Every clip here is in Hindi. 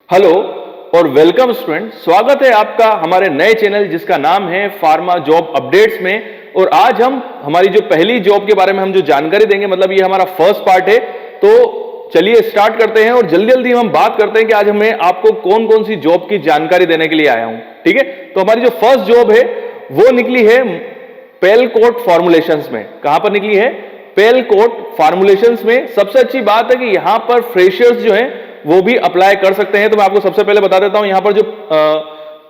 हेलो और वेलकम स्टूडेंट, स्वागत है आपका हमारे नए चैनल जिसका नाम है फार्मा जॉब अपडेट्स में। और आज हम हमारी जो पहली जॉब के बारे में हम जो जानकारी देंगे, मतलब ये हमारा फर्स्ट पार्ट है। तो चलिए स्टार्ट करते हैं और जल्दी जल्दी हम बात करते हैं कि आज हमें आपको कौन कौन सी जॉब की जानकारी देने के लिए आया हूं। ठीक है, तो हमारी जो फर्स्ट जॉब है वो निकली है पेलकोट फॉर्मुलेशंस में। कहां पर निकली है? पेलकोट फॉर्मुलेशंस में। सबसे अच्छी बात है कि यहां पर फ्रेशर्स जो है वो भी अप्लाई कर सकते हैं। तो मैं आपको सबसे पहले बता देता हूं, यहां पर जो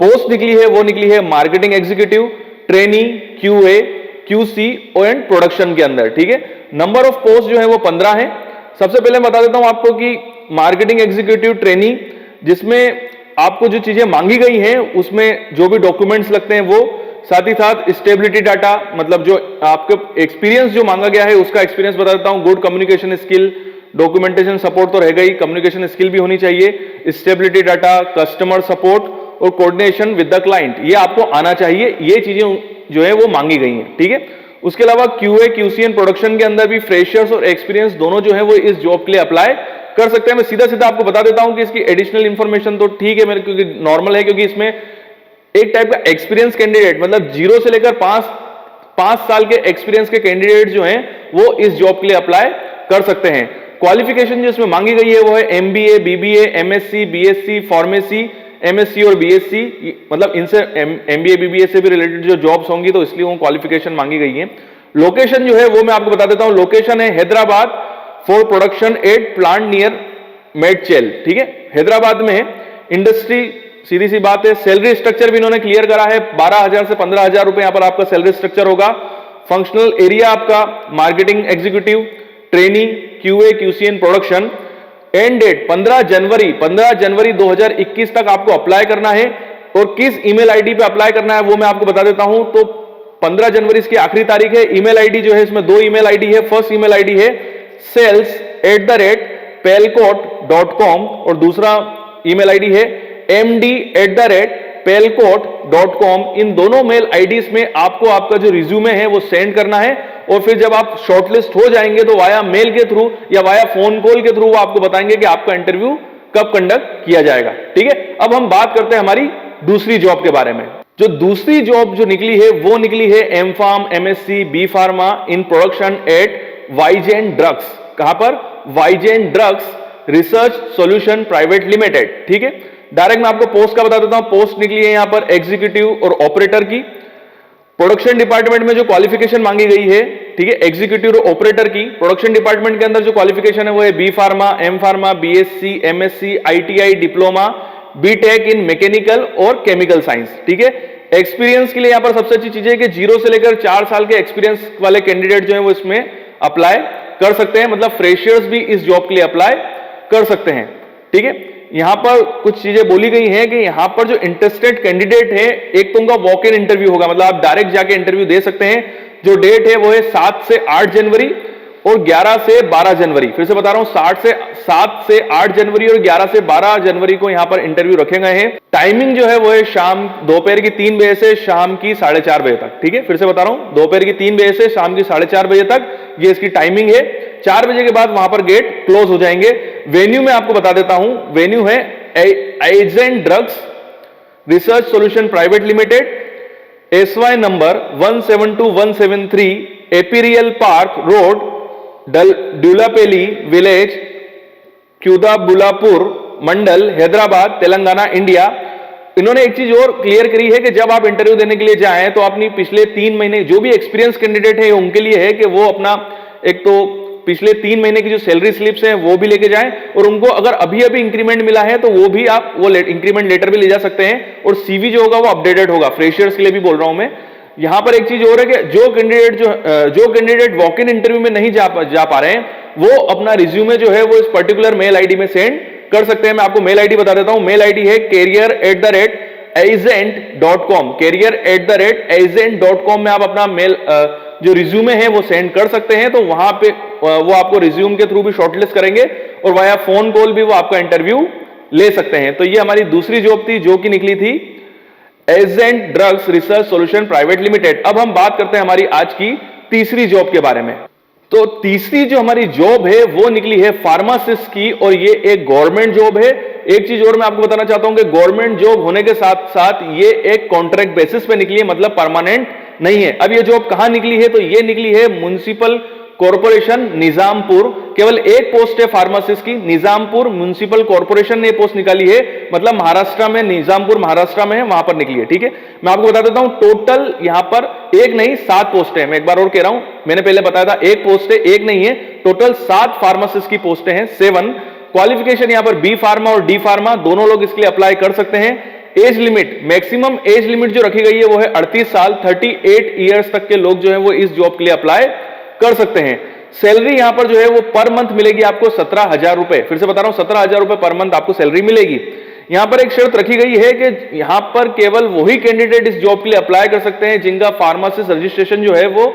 पोस्ट निकली है वो निकली है marketing executive, trainee, QA, QC and production के अंदर। ठीक है, नंबर ऑफ पोस्ट जो है वो 15 है। सबसे पहले मैं बता देता हूं आपको कि मार्केटिंग एग्जीक्यूटिव ट्रेनी, जिसमें आपको जो चीजें मांगी गई हैं उसमें जो भी डॉक्यूमेंट्स लगते हैं वो, साथ ही साथ स्टेबिलिटी डाटा, मतलब जो आपके एक्सपीरियंस जो मांगा गया है उसका एक्सपीरियंस बता देता हूं। Good communication skill, documentation support तो रहेगा ही, कम्युनिकेशन स्किल भी होनी चाहिए, स्टेबिलिटी डाटा, कस्टमर सपोर्ट और कोऑर्डिनेशन विद द क्लाइंट, ये आपको आना चाहिए। ये चीजें जो है वो मांगी गई हैं। ठीक है, उसके अलावा क्यूए, क्यूसी एंड प्रोडक्शन के अंदर भी फ्रेशर्स और एक्सपीरियंस दोनों जो है वो इस जॉब के लिए अप्लाई कर सकते हैं। मैं सीधा सीधा आपको बता देता हूं कि इसकी एडिशनल इंफॉर्मेशन तो ठीक है मेरे, क्योंकि नॉर्मल है, क्योंकि इसमें एक टाइप का एक्सपीरियंस कैंडिडेट, मतलब 0 से लेकर 5 साल के एक्सपीरियंस के कैंडिडेट जो हैं वो इस जॉब के लिए अप्लाई कर सकते हैं। क्वालिफिकेशन जो इसमें मांगी गई है वो है MBA, BBA, MSc, BSc, pharmacy, MSc और बीएससी, मतलब इनसे एमबीए बीबीए से भी रिलेटेड जो जॉब्स होंगी तो इसलिए वो क्वालिफिकेशन मांगी गई है। लोकेशन जो है वो मैं आपको बता देता हूं, लोकेशन है Hyderabad for production at plant near Medchal. ठीक है, हैदराबाद में है। इंडस्ट्री सीधी सी बात है। सैलरी स्ट्रक्चर भी इन्होंने क्लियर करा है, 12,000 से 15,000 रुपए यहां पर आपका सैलरी स्ट्रक्चर होगा। फंक्शनल एरिया आपका marketing executive, trainee, QA, QC and production. End date 15 जनवरी 2021 तक आपको अप्लाई करना है। और किस ईमेल आईडी पे अप्लाई करना है वो मैं आपको बता देता हूं। तो 15 जनवरी इसकी आखिरी तारीख है। ईमेल आईडी जो है इसमें 2 ईमेल आईडी है। फर्स्ट ईमेल आईडी है sales@pelcote.com और दूसरा ईमेल आईडी है md@pelcote.com। इन दोनों मेल आईडीज में आपको आपका जो रिज्यूमे है वो सेंड करना है। और फिर जब आप शॉर्टलिस्ट हो जाएंगे तो वाया मेल के थ्रू या वाया फोन कॉल के थ्रू वो आपको बताएंगे कि आपका इंटरव्यू कब कंडक्ट किया जाएगा। ठीक है, अब हम बात करते हैं हमारी दूसरी जॉब के बारे में। जो दूसरी जॉब जो निकली है वो निकली है M pharm, MSc, B pharma in production at Wizen drugs. कहां पर? Wizen drugs research solution private limited. ठीक है, डायरेक्ट मैं आपको पोस्ट का बता देता हूं। पोस्ट निकली है यहां पर एग्जीक्यूटिव और ऑपरेटर की। प्रोडक्शन डिपार्टमेंट में जो क्वालिफिकेशन मांगी गई है, ठीक है, एग्जीक्यूटिव और ऑपरेटर की। प्रोडक्शन डिपार्टमेंट के अंदर जो क्वालिफिकेशन है वो है B pharma, M pharma, BSc, MSc, ITI, diploma, BTech in mechanical और केमिकल साइंस। ठीक है, एक्सपीरियंस के लिए यहां पर सबसे अच्छी चीज है कि 0 से लेकर 4 साल के एक्सपीरियंस वाले कैंडिडेट जो है वो इसमें अप्लाई कर सकते हैं। मतलब फ्रेशर्स भी इस जॉब के लिए अप्लाई कर सकते हैं। ठीक है, यहां पर कुछ चीजें बोली गई हैं कि यहां पर जो इंटरेस्टेड कैंडिडेट है, एक तो उनका वॉक इन इंटरव्यू होगा, मतलब आप डायरेक्ट जाके इंटरव्यू दे सकते हैं। जो डेट है वो है 7 से 8 जनवरी और 11 से 12 जनवरी। फिर से बता रहा हूं, 7 से 8 जनवरी और 11 से 12 जनवरी को यहां पर इंटरव्यू रखे गए हैं। टाइमिंग जो है वो है शाम दोपहर की 3 बजे से शाम की 4:30 बजे तक। ठीक है, फिर से बता रहा हूं, दोपहर की 3 बजे से शाम की 4:30 बजे तक ये इसकी टाइमिंग है। 4 बजे के बाद वहां पर गेट क्लोज हो जाएंगे। वेन्यू में आपको बता देता हूं, वेन्यू है agent drugs research solution private limited, SY number 172173, एपीरियल park road, Dulapally village, Quthbullapur mandal, Hyderabad, Telangana, India. इन्होंने एक चीज और क्लियर करी है कि जब आप इंटरव्यू देने के लिए जाएं तो अपनी पिछले 3 महीने जो भी एक्सपीरियंस कैंडिडेट है उनके लिए है कि वो अपना एक तो पिछले 3 महीने की जो सैलरी स्लिप्स हैं वो भी लेके जाएं। और उनको अगर अभी अभी इंक्रीमेंट मिला है तो वो भी आप वो इंक्रीमेंट लेटर भी ले जा सकते हैं। और सीवी जो होगा वो अपडेटेड होगा। फ्रेशर्स के लिए भी बोल रहा हूं मैं। यहां पर एक चीज और है कि जो कैंडिडेट वॉक इन इंटरव्यू में नहीं जा पा रहे हैं वो अपना रिज्यूमे जो है वो इस पर्टिकुलर मेल आईडी में सेंड कर सकते हैं। मैं आपको मेल आईडी बता देता हूं। मेल आईडी है career@agent.com। career@agent.com में आप अपना मेल जो रिज्यूमे है वो सेंड कर सकते हैं। तो वहां पे वो आपको रिज्यूम के थ्रू भी शॉर्टलिस्ट करेंगे और वाया फोन कॉल भी वो आपका इंटरव्यू ले सकते हैं। तो ये हमारी दूसरी जॉब थी जो कि निकली थी agent drugs research solution private limited. अब हम बात करते हैं हमारी आज की तीसरी जॉब के बारे में। तो तीसरी जो हमारी जॉब है वो निकली है फार्मासिस्ट की, और ये एक गवर्नमेंट जॉब है। एक चीज और मैं आपको बताना चाहता हूं कि गवर्नमेंट जॉब होने के साथ साथ ये एक कॉन्ट्रैक्ट बेसिस पे निकली है, मतलब परमानेंट नहीं है। अब ये जॉब कहां निकली है, तो ये निकली है म्युनिसिपल कॉर्पोरेशन निजामपुर। केवल एक पोस्ट है फार्मासिस्ट की, निजामपुर म्युनिसिपल कॉर्पोरेशन ने पोस्ट निकाली है, मतलब महाराष्ट्र में, निजामपुर महाराष्ट्र में है, वहां पर निकली है। ठीक है, मैं आपको बता देता हूं टोटल यहां पर एक नहीं 7 पोस्ट है। मैं एक बार और कह रहा हूं, मैंने पहले बताया था एक पोस्ट है, एक नहीं है, टोटल 7 फार्मासिस्ट की पोस्टें हैं, 7। क्वालिफिकेशन यहां पर बी फार्मा और डी फार्मा दोनों लोग इसके लिए अप्लाई कर सकते हैं। Age limit, maximum age limit जो रखी गई है वो है 38 साल, 38 ईयर्स तक के लोग जो है वो इस जॉब के लिए अप्लाई कर सकते हैं। सैलरी यहां पर जो है वो पर मंथ मिलेगी आपको 17,000 रुपए। फिर से बता रहा हूं, 17,000 रुपए पर मंथ आपको सैलरी मिलेगी। यहां पर एक शर्त रखी गई है कि यहां पर केवल वही कैंडिडेट इस जॉब के लिए अप्लाई कर सकते हैं जिनका फार्मासिस्ट रजिस्ट्रेशन जो है वो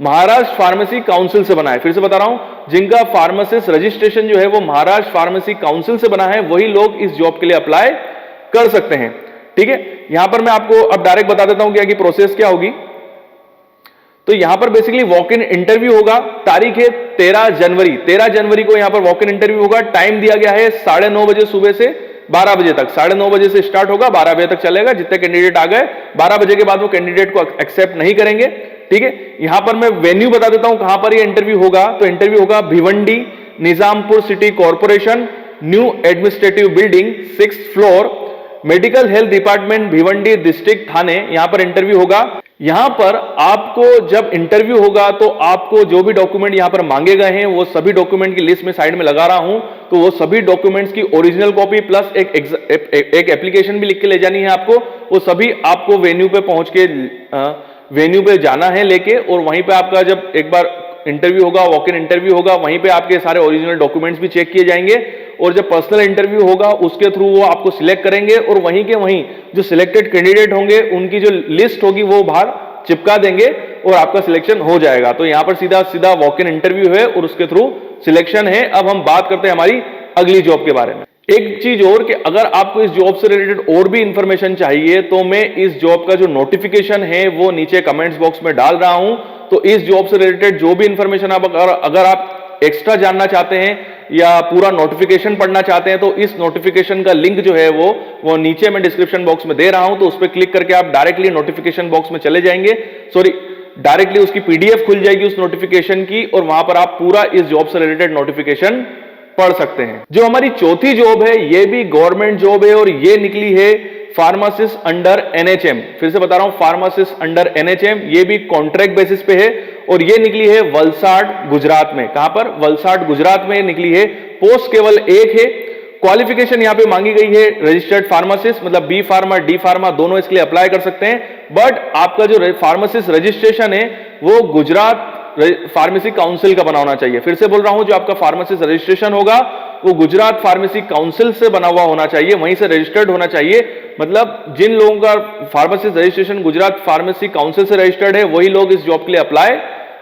महाराष्ट्र फार्मेसी काउंसिल से बना है। फिर से बता रहा हूं, जिनका फार्मासिस्ट रजिस्ट्रेशन जो है वो महाराष्ट्र फार्मेसी काउंसिल से बना है, वही लोग इस जॉब के लिए अप्लाई कर सकते हैं। ठीक है, यहां पर मैं आपको अब डायरेक्ट बता देता हूं कि आगे प्रोसेस क्या होगी। तो यहां पर बेसिकली वॉक इन इंटरव्यू होगा। तारीख है 13 जनवरी। 13 जनवरी को यहां पर वॉक इन इंटरव्यू होगा। टाइम दिया गया है 9:30 बजे सुबह से 12 बजे तक। 9:30 बजे से स्टार्ट होगा, 12 बजे तक चलेगा। जितने कैंडिडेट आ गए 12 बजे के बाद वो कैंडिडेट को एक्सेप्ट नहीं करेंगे। ठीक है, यहां पर मैं वेन्यू बता देता हूं कहां पर ये इंटरव्यू होगा। तो इंटरव्यू होगा Bhiwandi, Nizampur city corporation, new administrative building, 6th floor, medical health department, Bhiwandi district Thane. यहां पर इंटरव्यू होगा। यहां पर आपको जब इंटरव्यू होगा तो आपको जो भी डॉक्यूमेंट यहां पर मांगे गए हैं वो सभी डॉक्यूमेंट की लिस्ट में साइड में लगा रहा हूं। तो वो सभी डॉक्यूमेंट्स की ओरिजिनल कॉपी प्लस एक एप्लीकेशन भी लिख के ले जानी है आपको। वो सभी आपको वेन्यू पे पहुंच के वेन्यू पे जाना है लेके, और वहीं पे आपका जब एक बार इंटरव्यू होगा, वॉक इन इंटरव्यू होगा, वहीं पे आपके सारे ओरिजिनल डॉक्यूमेंट्स भी चेक किए जाएंगे। और जब पर्सनल इंटरव्यू होगा उसके थ्रू वो आपको सिलेक्ट करेंगे, और वहीं के वहीं जो सिलेक्टेड कैंडिडेट होंगे उनकी जो लिस्ट होगी वो बाहर चिपका देंगे और आपका सिलेक्शन हो जाएगा। तो यहां पर सीधा सीधा वॉक इन इंटरव्यू है और उसके थ्रू सिलेक्शन है। अब हम बात करते हैं हमारी अगली जॉब के बारे में। एक चीज और कि अगर आपको इस जॉब से रिलेटेड और भी इंफॉर्मेशन चाहिए तो मैं इस जॉब का जो नोटिफिकेशन है वो नीचे कमेंट्स बॉक्स में डाल रहा हूं। तो इस जॉब से रिलेटेड जो भी इंफॉर्मेशन अगर आप एक्स्ट्रा जानना चाहते हैं या पूरा नोटिफिकेशन पढ़ना चाहते हैं तो इस नोटिफिकेशन का लिंक जो है वो नीचे मैं डिस्क्रिप्शन बॉक्स में दे रहा हूं। तो उस पर क्लिक करके आप डायरेक्टली नोटिफिकेशन बॉक्स में चले जाएंगे, डायरेक्टली उसकी पीडीएफ खुल जाएगी उस नोटिफिकेशन की, और वहां पर आप पूरा इस जॉब से रिलेटेड नोटिफिकेशन पढ़ सकते हैं। जो हमारी चौथी जॉब है ये भी गवर्नमेंट जॉब है और ये निकली है फार्मासिस्ट अंडर एनएचएम। फिर से बता रहा हूं, फार्मासिस्ट अंडर एनएचएम, ये भी कॉन्ट्रैक्ट बेसिस पे है और ये निकली है वलसाड गुजरात में। कहां पर? वलसाड गुजरात में निकली है। पोस्ट केवल एक है। क्वालिफिकेशन यहां पे मांगी गई है रजिस्टर्ड फार्मासिस्ट, मतलब बी फार्मा डी फार्मा दोनों इसके लिए अप्लाई कर सकते हैं। बट आपका जो फार्मासिस्ट रजिस्ट्रेशन है वो गुजरात फार्मेसी काउंसिल का बना होना चाहिए। फिर से बोल रहा हूं, जो आपका फार्मेसिस्ट रजिस्ट्रेशन होगा वो गुजरात फार्मेसी काउंसिल से बना हुआ होना चाहिए, वहीं से रजिस्टर्ड होना चाहिए। मतलब जिन लोगों का pharmacist registration Gujarat pharmacy council से रजिस्टर्ड है वही लोग इस जॉब के लिए अप्लाई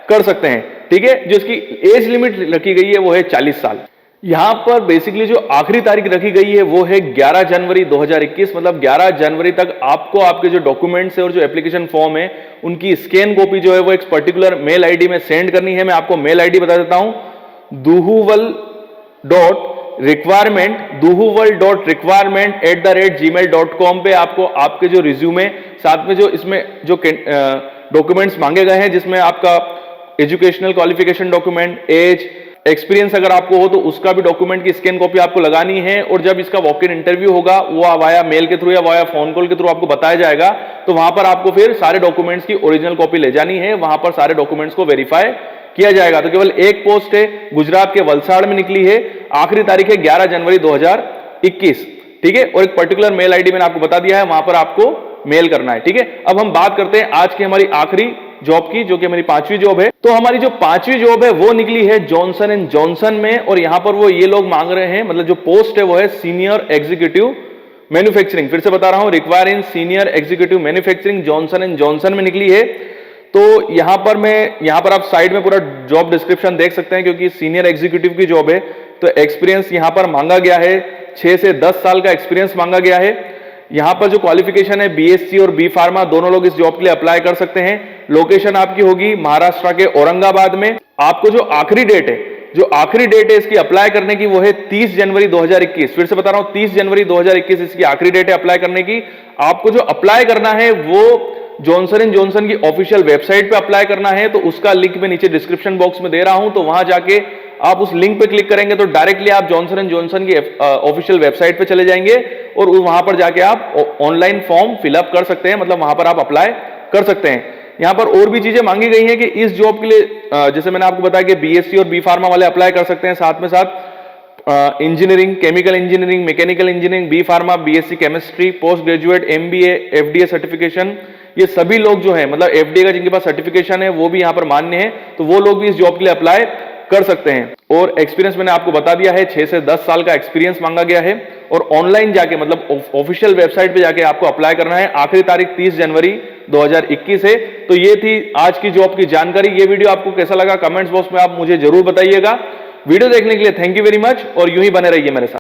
कर सकते हैं। ठीक है, जो इसकी एज लिमिट रखी गई है वो है 40 साल। यहां पर बेसिकली जो आखिरी तारीख रखी गई है वो है 11 जनवरी 2021, मतलब 11 जनवरी तक आपको आपके जो डॉक्यूमेंट्स है और जो एप्लीकेशन फॉर्म है उनकी स्कैन कॉपी जो है वो एक पर्टिकुलर मेल आईडी में सेंड करनी है। मैं आपको मेल आईडी बता देता हूं, duhuval.requirement@gmail.com पे आपको आपके जो रिज्यूमे, साथ में जो इसमें जो डॉक्यूमेंट्स मांगे गए हैं जिसमें आपका educational qualification document, age, experience अगर आपको हो तो उसका भी डॉक्यूमेंट की स्कैन कॉपी आपको लगानी है। और जब इसका वॉक इन इंटरव्यू होगा वो वाया मेल के थ्रू या वाया फोन कॉल के थ्रू आपको बताया जाएगा। तो वहां पर आपको फिर सारे डॉक्यूमेंट्स की ओरिजिनल कॉपी ले जानी है, वहां पर सारे डॉक्यूमेंट्स को वेरीफाई किया जाएगा। तो केवल एक पोस्ट है, गुजरात के वलसाड़ में निकली है। आखिरी तारीख है 11 जनवरी 2021। ठीक है, और एक पर्टिकुलर मेल आईडी मैंने आपको बता दिया है, वहां पर आपको मेल करना है। ठीक है, अब हम बात करते हैं आज की हमारी आखिरी जॉब की, जो कि हमारी 5वीं जॉब है। तो हमारी जो 5वीं जॉब है वो निकली है जॉनसन एंड जॉनसन में, और यहां पर वो ये लोग मांग रहे हैं, मतलब जो पोस्ट है वो है सीनियर एग्जीक्यूटिव मैन्युफैक्चरिंग। फिर से बता रहा हूं, require in senior executive manufacturing, Johnson and Johnson में निकली है। तो यहां पर आप साइड में पूरा जॉब डिस्क्रिप्शन देख सकते हैं, क्योंकि सीनियर एग्जीक्यूटिव की जॉब है। तो एक्सपीरियंस यहां पर मांगा गया है 6 से 10 साल का एक्सपीरियंस मांगा गया है। यहां पर जो क्वालिफिकेशन है बीएससी और बी फार्मा दोनों लोग इस जॉब के लिए अप्लाई कर सकते हैं। लोकेशन आपकी होगी महाराष्ट्र के औरंगाबाद में। आपको जो आखिरी डेट है इसकी अप्लाई करने की, वो है 30 जनवरी 2021। फिर से बता रहा हूं, 30 जनवरी 2021 इसकी आखिरी डेट है अप्लाई करने की। आपको जो अप्लाई करना है वो जॉनसन एंड जॉनसन की ऑफिशियल वेबसाइट पे अप्लाई करना है, तो उसका लिंक मैं नीचे डिस्क्रिप्शन बॉक्स में दे रहा हूं, तो वहां जाके आप उस लिंक पे क्लिक करेंगे तो डायरेक्टली आप जॉनसन एंड जॉनसन की ऑफिशियल वेबसाइट पे चले जाएंगे और वहां पर जाके आप ऑनलाइन फॉर्म फिलअप कर सकते हैं, मतलब वहां पर आप अप्लाई कर सकते हैं। यहां पर और भी चीजें मांगी गई हैं कि इस जॉब के लिए जैसे मैंने आपको बताया कि बीएससी और बी फार्मा वाले अप्लाई कर सकते हैं, साथ में साथ engineering, chemical engineering, mechanical engineering, B pharma, BSc chemistry, post graduate, MBA, FDA certification, ये सभी लोग जो है मतलब एफडीए का जिनके पास सर्टिफिकेशन है वो भी यहां पर मान्य है, तो वो लोग भी इस जॉब के लिए अप्लाई कर सकते हैं। और एक्सपीरियंस मैंने आपको बता दिया है, 6 से 10 साल का एक्सपीरियंस मांगा गया है और ऑनलाइन जाके मतलब ऑफिशियल वेबसाइट पे जाके आपको अप्लाई करना है। आखिरी तारीख 30 जनवरी 2021 है। तो ये थी आज की जॉब की जानकारी। ये वीडियो आपको कैसा लगा कमेंट्स बॉक्स में आप मुझे जरूर बताइएगा। वीडियो देखने के लिए थैंक यू वेरी मच और यूं ही बने रहिए मेरे साथ।